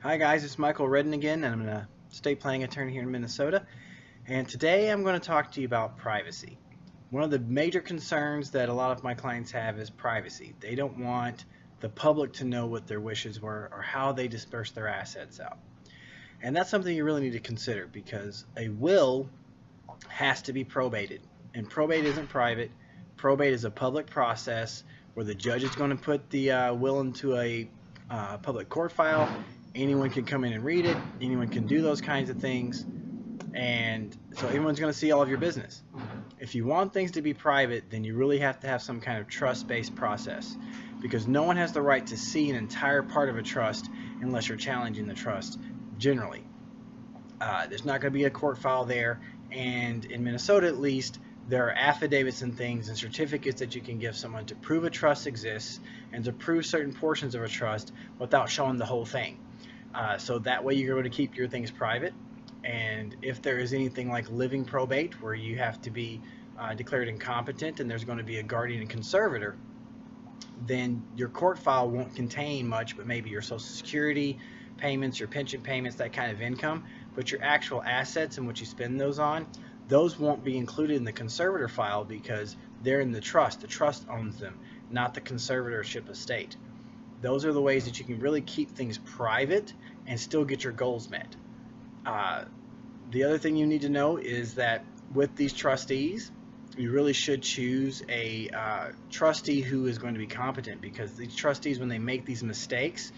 Hi guys, it's Redden again, and I'm an estate planning attorney here in Minnesota. And today I'm going to talk to you about privacy. One of the major concerns that a lot of my clients have is privacy. They don't want the public to know what their wishes were or how they disperse their assets out. And that's something you really need to consider because a will has to be probated. And probate isn't private. Probate is a public process where the judge is going to put the will into a public court file. Anyone can come in and read it. Anyone can do those kinds of things. And so everyone's going to see all of your business. If you want things to be private, then you really have to have some kind of trust-based process because no one has the right to see an entire part of a trust unless you're challenging the trust generally. There's not going to be a court file there, and in Minnesota at least, there are affidavits and things and certificates that you can give someone to prove a trust exists and to prove certain portions of a trust without showing the whole thing. So that way you're able to keep your things private. And if there is anything like living probate where you have to be declared incompetent and there's going to be a guardian and conservator, then your court file won't contain much but maybe your Social Security payments, your pension payments, that kind of income. But your actual assets and what you spend those on, those won't be included in the conservator file because they're in the trust. The trust owns them, not the conservatorship estate. Those are the ways that you can really keep things private and still get your goals met. The other thing you need to know is that with these trustees, you really should choose a trustee who is going to be competent because these trustees, when they make these mistakes,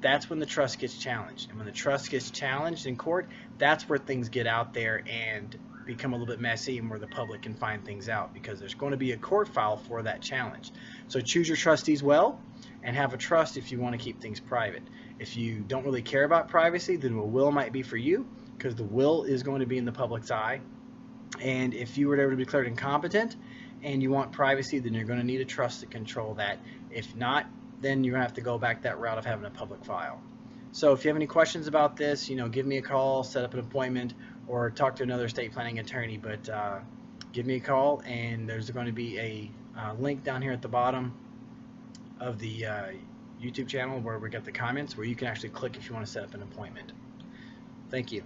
that's when the trust gets challenged. And when the trust gets challenged in court, that's where things get out there and become a little bit messy and where the public can find things out because there's going to be a court file for that challenge. So choose your trustees well and have a trust if you want to keep things private. If you don't really care about privacy, then a will might be for you because the will is going to be in the public's eye. And if you were ever to be declared incompetent and you want privacy, then you're going to need a trust to control that. If not, then you're going to have to go back that route of having a public file. So if you have any questions about this, give me a call, set up an appointment, or talk to another estate planning attorney. But give me a call, and there's going to be a link down here at the bottom of the YouTube channel where we got the comments where you can actually click if you want to set up an appointment. Thank you.